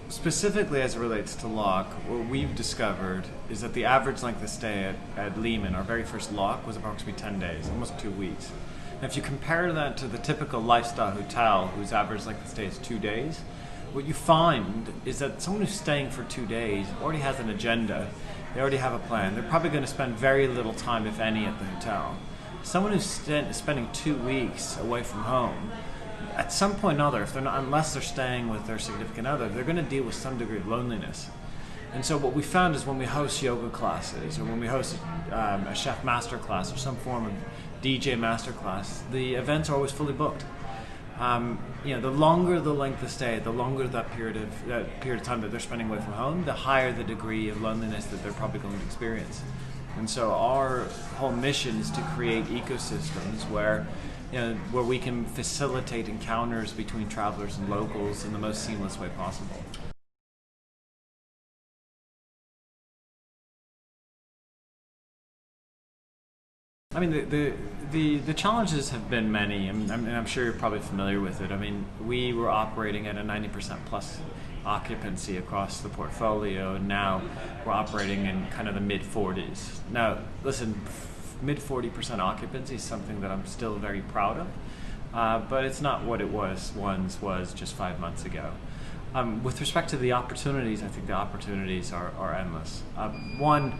specifically as it relates to Locke, what we've discovered is that the average length of stay at Lehman, our very first Locke, was approximately 10 days, almost 2 weeks. And if you compare that to the typical lifestyle hotel, whose average length of stay is 2 days, what you find is that someone who's staying for 2 days already has an agenda, they already have a plan, they're probably going to spend very little time, if any, at the hotel. Someone who's spending 2 weeks away from home, at some point or another, unless they're staying with their significant other, they're going to deal with some degree of loneliness. And so what we found is when we host yoga classes, or when we host a chef master class, or some form of DJ master class, the events are always fully booked. The longer the length of stay, the longer that period of time that they're spending away from home, the higher the degree of loneliness that they're probably going to experience. And so our whole mission is to create ecosystems where we can facilitate encounters between travelers and locals in the most seamless way possible. I mean, the challenges have been many, and I'm sure you're probably familiar with it. I mean, we were operating at a 90% plus occupancy across the portfolio, and now we're operating in kind of the mid-40s. Now, listen, mid-40% occupancy is something that I'm still very proud of, but it's not what it was just 5 months ago. With respect to the opportunities, I think the opportunities are endless. One,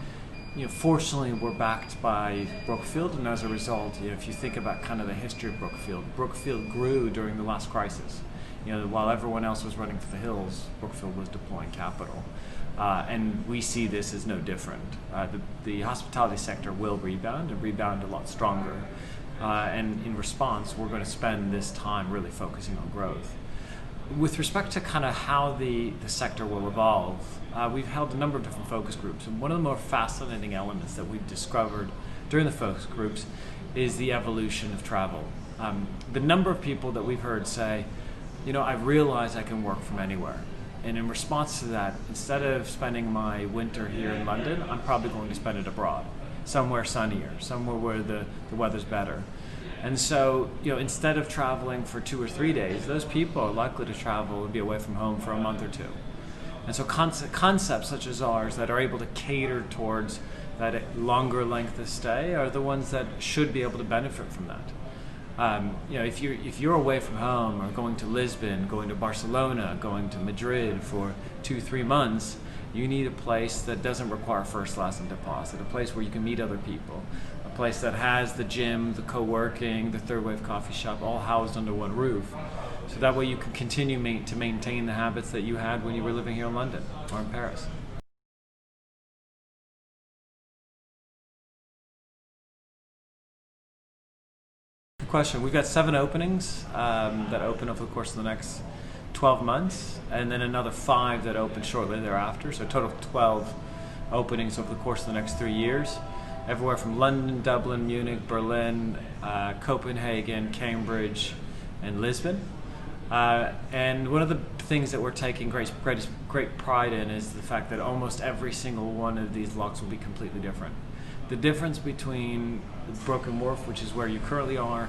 fortunately, we're backed by Brookfield, and as a result, if you think about kind of the history of Brookfield grew during the last crisis. While everyone else was running for the hills, Brookfield was deploying capital. And we see this as no different. The hospitality sector will rebound and rebound a lot stronger. And in response, we're going to spend this time really focusing on growth. With respect to kind of how the sector will evolve, we've held a number of different focus groups. And one of the more fascinating elements that we've discovered during the focus groups is the evolution of travel. The number of people that we've heard say, I realize I can work from anywhere. And in response to that, instead of spending my winter here in London, I'm probably going to spend it abroad, somewhere sunnier, somewhere where the weather's better. And so, instead of traveling for 2 or 3 days, those people are likely to travel and be away from home for a month or two. And so concepts such as ours that are able to cater towards that longer length of stay are the ones that should be able to benefit from that. If you're away from home or going to Lisbon, going to Barcelona, going to Madrid for 2-3 months, you need a place that doesn't require first, last, and deposit, a place where you can meet other people, a place that has the gym, the co-working, the third wave coffee shop, all housed under one roof. So that way you can continue to maintain the habits that you had when you were living here in London or in Paris. Question. We've got 7 openings that open over the course of the next 12 months, and then another 5 that open shortly thereafter. So a total of 12 openings over the course of the next 3 years, everywhere from London, Dublin, Munich, Berlin, Copenhagen, Cambridge, and Lisbon. And one of the things that we're taking great pride in is the fact that almost every single one of these locks will be completely different. The difference between Broken Wharf, which is where you currently are,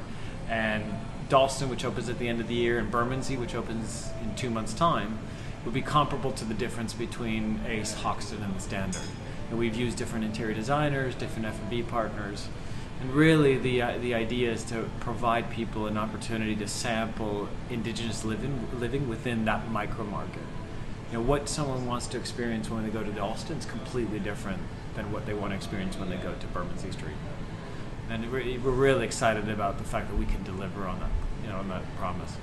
and Dalston, which opens at the end of the year, and Bermondsey, which opens in 2 months' time, would be comparable to the difference between Ace, Hoxton, and the Standard. And we've used different interior designers, different F&B partners, and really the idea is to provide people an opportunity to sample indigenous living within that micro market. What someone wants to experience when they go to Dalston is completely different than what they want to experience when they go to Bermondsey Street. And we're really excited about the fact that we can deliver on that, on that promise.